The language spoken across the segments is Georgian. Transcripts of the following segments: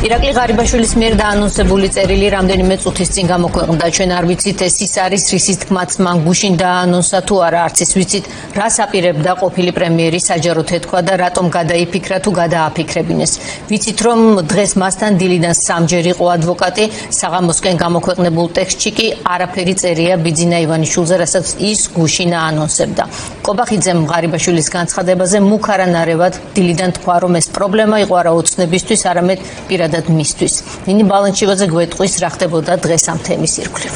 ირაკლი ღარიბაშვილის მიერ დაანონსებული წერილი რამდენიმე წუთის წინ გამოქვეყნდა. ჩვენ არ ვიცით ეს ის არის, რისის თქმაც მან გუშინ დაანონსა თუ არა, არც ის ვიცით, რას აპირებდა ყოფილი პრემიერი საჯაროდ ეთქვა და რატომ გადაიფიქრა თუ გადააფიქრებინეს. ვიცით, რომ დღეს მასთან დილიდან სამჯერ იყო ადვოკატი, საღამოსკენ გამოქვეყნებულ ტექსტში კი არაფერი წერია ბიძინა ივანიშვილზე, რასაც ის გუშინ აანონსებდა. კობახიძემ ღარიბაშვილის განცხადებაზე მუქარანარევად დილიდან თქვა, რომ ეს პრობლემა იყო არა ოცნებისთვის, არამედ პირადად მისთვის. ნინი ბალანჩივაძე გვეტყვის რა ხდებოდა დღეს ამ თემის ირგვლივ.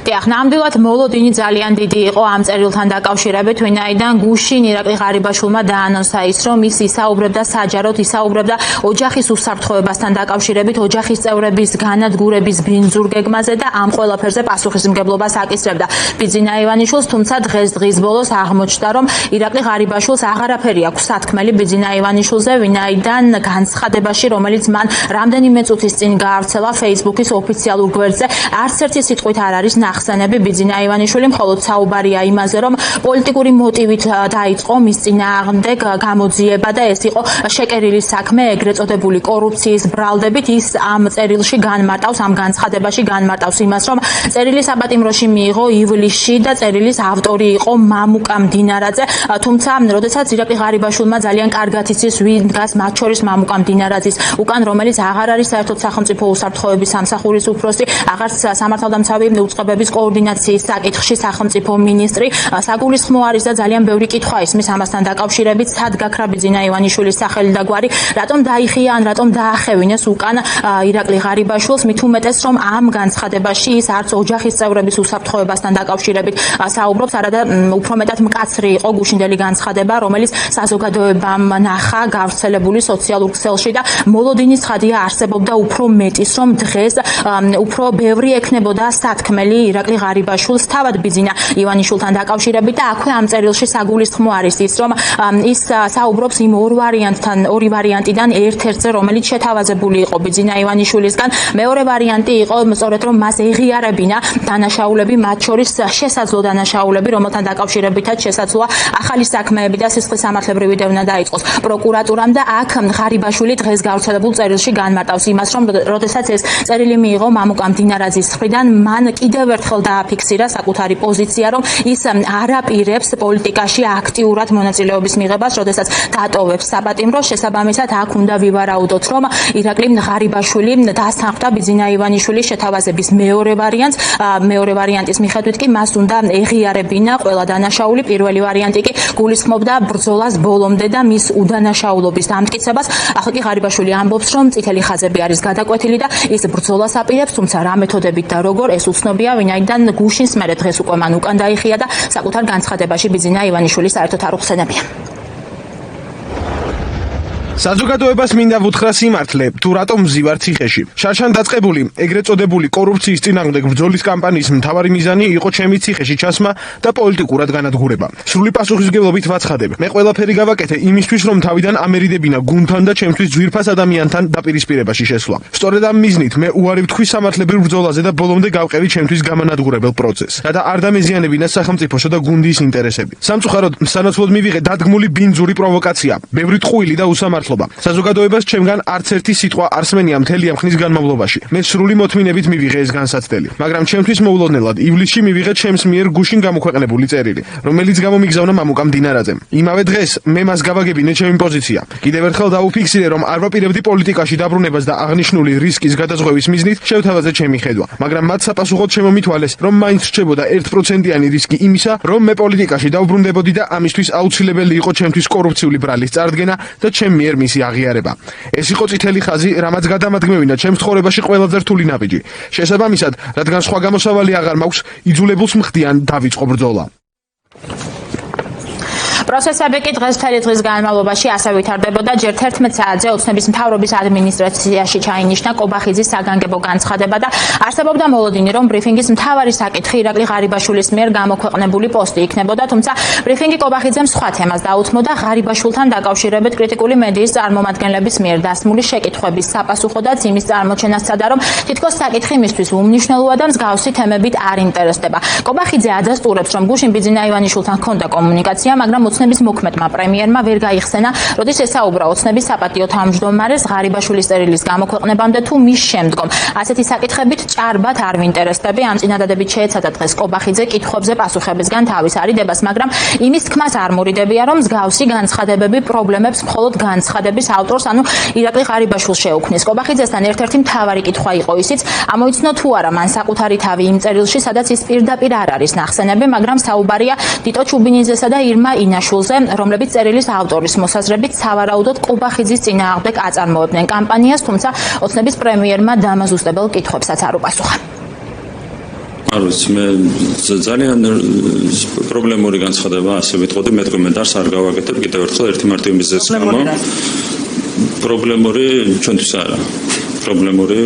ნამდვილად მოლოდინი ძალიან დიდი იყო ამ წერილთან დაკავშირებით, ვინაიდან გუშინ ირაკლი ღარიბაშვილმა დაანონსა ის, რომ ის ისაუბრებდა საჯაროდ, ისაუბრებდა ოჯახის უსაფრთხოებასთან დაკავშირებით, ოჯახის წევრების განადგურების ბინძურ გეგმაზე და ამ ყველაფერზე პასუხისმგებლობას აკისრებდა ბიძინა ივანიშვილს, თუმცა დღის ბოლოს აღმოჩნდა, რომ ირაკლი ღარიბაშვილს აღარაფერი აქვს სათქმელი ბიძინა ივანიშვილზე, ვინაიდან განცხადებაში, რომელიც მან რამდენიმე წუთის წინ გაავრცელა Facebook-ის ოფიციალურ გვერდზე, არც ერთი სიტყვით არ არის ნახსენები ბიძინა ივანიშვილი, მხოლოდ საუბარია იმაზე, რომ პოლიტიკური მოტივით დაიწყო მის წინააღმდეგ გამოძიება და ეს იყო შეკერილი საქმე ეგრეთ წოდებული კორუფციის ბრალდებით. ის ამ წერილში განმარტავს, ამ განცხადებაში განმარტავს იმას, რომ წერილი საპატიმროში მიიღო ივლისში და წერილის ავტორი იყო მამუკა მდინარაძე, თუმცა როდესაც ირაკლი ღარიბაშვილმა ძალიან კარგად იცის ვინ დგას მათ შორის მამუკა მდინარაძის უკან, რომელიც აღარ არის საერთოდ სახელმწიფო უსაფრთხოების სამსახურის უფროსი, აღარც სამართალდამცავი უწყებების კოორდინაციის საკითხში სახელმწიფო მინისტრი, საგულისხმო არის და ძალიან ბევრი კითხვა ისმის ამასთან დაკავშირებით, სად გაქრა ბიძინა ივანიშვილის სახელი და გვარი, რატომ დაიხია ან რატომ დაახევინეს უკან ირაკლი ღარიბაშვილს, მით უმეტეს რომ ამ განცხადებაში ის არც ოჯახის წევრების უსაფრთხოებასთან დაკავშირებით საუბრობს, არადა უფრო მეტად მკაცრი იყო გუშინდელი განცხადება, რომელიც საზოგადოებამ ნახა გავრცელებული სოციალურ ქსელში და მოლოდინის ცხადია არსებობდა უფრო მეტის, რომ დღეს უფრო ბევრი ექნებოდა სათქმელი ირაკლი ღარიბაშვილს თავად ბიძინა ივანიშვილთან დაკავშირებით და აქვე ამ წერილში საგულისხმო არის ის, რომ ის საუბრობს იმ ორი ვარიანტიდან ერთ-ერთზე, რომელიც შეთავაზებული იყო ბიძინა ივანიშვილისგან. მეორე ვარიანტი იყო სწორედ რომ მას ეღიარებინა დანაშაულები, მათ შორის შესაძლო დანაშაულები, რომელთან დაკავშირებითაც შესაძლოა ახალი საქმეები და სისხლის სამართლებრივი დევნა დაიწყოს პროკურატურამ და აქ ღარიბაშვილი დღეს გავრცელებულ წერილში განმარტავს იმას, რომ როდესაც ეს წერილი მიიღო მამუკა მდინარაძის მხრიდან, მან კიდევ ერთხელ დააფიქსირა საკუთარი პოზიცია, რომ ის არ აპირებს პოლიტიკაში აქტიურად მონაწილეობის მიღებას, როდესაც დატოვებს საპატიმროს. შესაბამისად, აქ უნდა ვივარაუდოთ, რომ ირაკლი ღარიბაშვილი დასახდა ბიძინა ივანიშვილის შეთავაზების მეორე ვარიანტის მიხედვით კი მას უნდა ეღიარებინა ყველა დანაშაული. პირველი ვარიანტი კი გულისხმობდა ბრძოლას ბოლომდე და მის უდანაშაულობის დამტკიცებას. ახლა კი ღარიბაშვილი ამბობს, რომ წითელი ხაზები არის გადაკვეთილი და ის ბრძოლას აპირებს, თუმცა რა მეთოდებით და როგორ ეს უცნობია, ვინაიდან გუშინს მერე დღეს უკვე მან უკან დაიხია და საკუთარ განცხადებაში ბიძინა ივანიშვილი საერთოდ არ უხსენებია. საზოგადოებას მინდა ვუთხრა სიმართლე, თუ რატომ მზივარ ციხეში. შარშან დაწყებული ეგრეთ წოდებული კორუფციის წინააღმდეგ ბრძოლის კამპანიის მთავარი მიზანი იყო ჩემი ციხეში ჩასმა და პოლიტიკურად განადგურება. სრული პასუხისმგებლობით ვაცხადებ. მე ყველაფერი გავაკეთე იმისთვის, რომ თავიდან ამერიდებინა გუნდთან და ჩემთვის ძვირფას ადამიანთან დაპირისპირებაში შესვლა. სწორედ ამ მიზნით მე უარი ვთქვი სამართლებრივ ბრძოლაზე და ბოლომდე გავყევი ჩემთვის გამანადგურებელ პროცესს. რათა არ დამეზიანებინა სახელმწიფოსა და გუნდის ინტერესები. სამწუხაროდ, სანაცვლოდ მივიღე დადგმული ბინძური პროვოკაცია, ბევრი ტყუილი და უსამართლობა. საზოგადოებას ჩემგან არც ერთი სიტყვა არ სმენია მთელი ამ ხნის განმავლობაში. მე სრული მოთმინებით მივიღე ეს განსაცდელი, მაგრამ ჩემთვის მოულოდნელად ივლისში მივიღე ჩემს მიერ გუშინ გამოქვეყნებული წერილი, რომელიც გამომიგზავნა მამუკა მდინარაძემ. იმავე დღეს მე მას გავაგებინე ჩემი პოზიცია. კიდევ ერთხელ დავუფიქსირე, რომ არ ვაპირებდი პოლიტიკაში დაბრუნებას და აღნიშნული რისკის გადაზღვევის მიზნით შევთავაზე ჩემი ხედვა, მაგრამ მათ საპასუხოდ შემომითვალეს, რომ მაინც რჩებოდა 1%-იანი რისკი იმისა, რომ მე პოლიტიკაში დავბრუნდებოდი და ამისთვის აუცილებელი იყო ჩემთვის კორუფციული ბრალის წარდგენა და ჩემ მიერ მისი აღიარება. ეს იყო წითელი ხაზი, რამაც გადამადგმევინა ჩემს ცხოვრებაში ყველაზე რთული ნაბიჯი. შესაბამისად, რადგან სხვა გამოსავალი აღარ მაქვს, იძულებულს მხდიან დავიწყო ბრძოლა. პროცესები კი დღესდღეობით დღის განმავლობაში ასე ვითარდებოდა. ჯერ 11 საათზე ოცნების მთავრობის ადმინისტრაციაში ჩაინიშნა კობახიძის საგანგებო განცხადება და არსებობდა მოლოდინი, რომ ბრიფინგის მთავარი საკითხი ირაკლი ღარიბაშვილის მიერ გამოქვეყნებული პოსტი იქნებოდა, თუმცა ბრიფინგი კობახიძემ სხვა თემას დაუთმოდა, ღარიბაშვილთან დაკავშირებით კრიტიკული მედიის წარმომადგენლების მიერ დასმული შეკითხვების საპასუხოდაც იმის წარმოჩენას სცადა, რომ თითქოს საკითხი მისთვის უმნიშვნელოა და მსგავსი თემებით არ ინტერესდება. კობახიძე ადასტურებს, რომ გუშინ ბიძინა ივანიშვილთან ჰქონდა კომუნიკაცია, მაგრამ ოცნების მოქმედმა პრემიერმა ვერ გაიხსენა, როდის ესაუბრა ოცნების საპატიო თავმჯდომარეს ღარიბაშვილის წერილის გამოქვეყნებამდე თუ მის შემდგომ. ასეთი საკითხებით ჭარბად არ ვინტერესდები, ამ წინადადებით შეეცადა დღეს კობახიძე კითხვებზე პასუხებისგან თავის არიდებას, მაგრამ იმის თქმას არ მორიდებია, რომ მსგავსი განცხადებები პრობლემებს მხოლოდ განცხადების ავტორს, ანუ ირაკლი ღარიბაშვილს შეუქმნის. კობახიძესთან ერთ-ერთი მთავარი კითხვა იყო ისიც, ამოიცნო თუ არა მან საკუთარი თავი იმ წერილში, სადაც ის პირდაპირ არ არის ნახსენები, მაგრამ საუბარია დიტო ჩუბინიძესა და ირმა ინაშვილზე, რომლებიც წერილის ავტორის მოსაზრებით სავარაუდოდ კობახიძის წინააღმდეგ აწარმოებდნენ კამპანიას, თუმცა ოცნების პრემიერმა დამაზუსტებელ კითხვებსაც არ უპასუხა. არ ვიცი, მე ძალიან პრობლემური განცხადება ასე ვიტყოდი, მე კომენტარს არ გავაკეთებ, კიდევ ერთხელ ერთი მარტივი მიზეზის გამო. პრობლემური ჩვენთვის არა. პრობლემური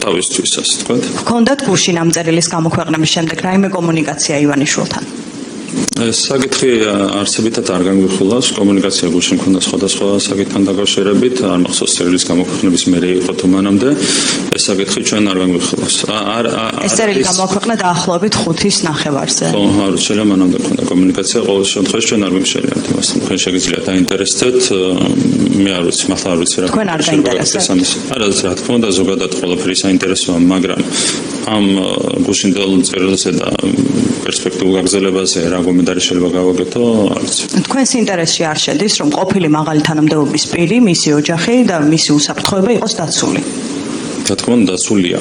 თავისთვის, ასე ვთქვათ. გქონდათ გუშინ ამ წერილის გამოქვეყნების შემდეგ რაიმე კომუნიკაცია ივანიშვილთან? ეს საკითხი არსებითად არ განვიხილავს, კომუნიკაცია გუშინ მქონდა სხვადასხვა საკითხთან დაკავშირებით, არ მახსოვს წერილის გამოქვეყნების მერე იყო თუ მანამდე, ეს საკითხი ჩვენ არ განვიხილავს. ეს წერილი გამოქვეყნა დაახლოებით 5-ის ნახევარზე. ხო, არ შეიძლება მანამდე მქონდა კომუნიკაცია, ყოველ შემთხვევაში ჩვენ არ გვიმშელიათ იმას, თქვენ შეგიძლიათ დაინტერესდეთ, მე არ ვიცი, მართლა არ ვიცი რა. თქვენ არ დაინტერესდებთ? არა, რა თქმა უნდა, ზოგადად ყველაფერი საინტერესოა, მაგრამ ამ გუშინდელ წერილზე და პერსპექტიულ გაგრძელებაზე რა კომენტარი შეიძლება გავაკეთო, არ ვიცი. თქვენს ინტერესში არ შედის, რომ ყოფილი მაღალი თანამდებობის პირი, მისი ოჯახი და მისი უსაფრთხოება იყოს დაცული? რა თქმა უნდა, დაცულია.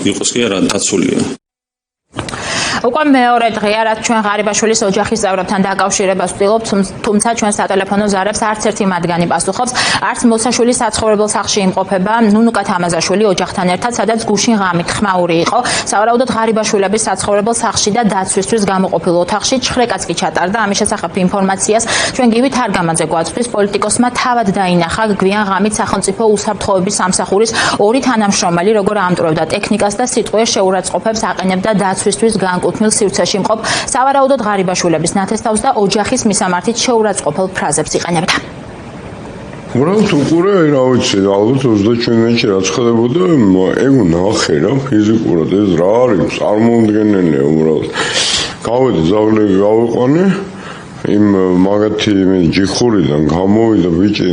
იყოს კი არა, დაცულია. უკვე მეორე დღეა, რაც ჩვენ ღარიბაშვილის ოჯახის წევრებთან დაკავშირებას ვწtildeობთ, თუმცა ჩვენ სატელეფონო ზარებს არც ერთი მათგანი პასუხობს, არც მოსაშვილის საცხოვრებელ სახლში იმყოფება ნუნუკა თამაზაშვილი ოჯახთან ერთად, სადაც გუშინ ღამით ხმაური იყო. სავარაუდოდ ღარიბაშვილების საცხოვრებელ სახლში და დაცვისთვის გამოყოფილ ოთახში ჩხრეკაც კი ჩატარდა. ამის შესახებ ინფორმაციას ჩვენ გივი თარგამაძე გვაწვდის, პოლიტიკოსმა თავად დაინახა გვიან ღამით სახელმწიფო უსაფრთხოების სამსახურის ორი თანამშრომელი, როგორ ამტვრევდა ტექნიკას და სიტყვიერ შეურაცხყოფებს აყენებდა დაცვისთვის განკუთვნილ სივრცეში მყოფ სავარაუდოდ ღარიბაშვილების ნათესავს და ოჯახის მისამართით შეურაცხყოფელ ფრაზებს იყენებდა. უბრალოდ უყურე, რა ვიცი, ალბათ 30-ში რაც ხდებოდა, ეგ ნახე რა, ფიზიკურად ეს რა არის, წარმოუდგენელია უბრალოდ. გავედი ზავლები გავიყვანე, იმ მაგათი ჯიხურიდან გამოვიდა ბიჭი,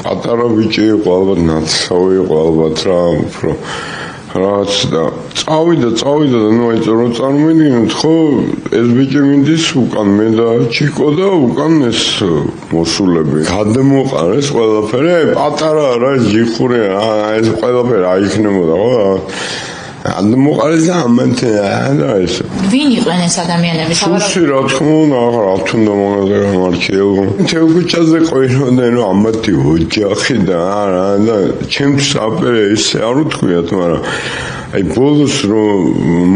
პატარა ბიჭი იყო, ალბათ ნაცავი იყო, ალბათ რა, უფრო რაც და წავიდა და აი რომ წარმოვიდგინოთ, ხო, ეს ბიჭი მინდის უკან მე და ჩიკო და უკან ეს მოსულები გადმოყარეს ყველაფერი, პატარა რა ჯიხური, ეს ყველაფერი აიქნებოდა, ხო? გადმოყარეს და ამათი რა ეს. ვინ იყვნენ ეს ადამიანები? სუსი რა თქმა უნდა, რა თქმა უნდა გამარჩიელ. თეოგუჩაზე ყოინოდნენ რომ ამათი ოჯახი და რა და ჩემთვის აპერე ესე არ უთქვიათ, მაგრამ აი ბოლოს რომ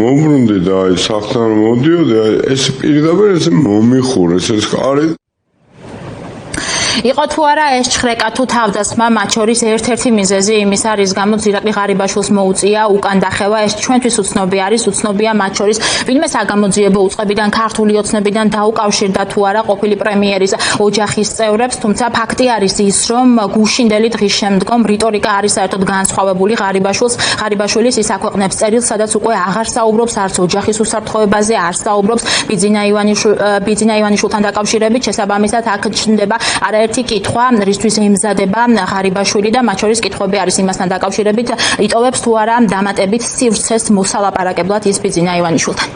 მომბრუნდი და აი სახთან მოდიოდი, ეს პირდაპირ ესე მომიხურეს ეს კარი. იყო თუ არა ეს ჩხრეკა თუ თავდასხმა, მათ შორის ერთ-ერთი მიზეზი იმის არის, გამოც ირაკლი ღარიბაშვილს მოუწია უკან დახევა, ეს ჩვენთვის უცნობი არის, უცნობია მათ შორის ვინმე საგამოძიებო უწყებიდან, ქართული ოცნებიდან დაუკავშირდა თუ არა ყოფილი პრემიერის ოჯახის წევრებს, თუმცა ფაქტი არის ის, რომ გუშინდელი დღის შემდგომ რიტორიკა არის საერთოდ განსხვავებული ღარიბაშვილის ის აქვეყნებს წერილს, სადაც უკვე აღარ საუბრობს არც ოჯახის უსაფრთხოებაზე, არ საუბრობს ბიძინა ივანიშვილთან დაკავშირებით, შესაბამისად აქ ჩნდება ერთი კითხვა, რისთვის ემზადება ღარიბაშვილი და მათ შორის კითხვები არის იმასთან დაკავშირებით, იტოვებს თუ არა დამატებით სივრცეს მოსალაპარაკებლად ის ბიძინა ივანიშვილთან.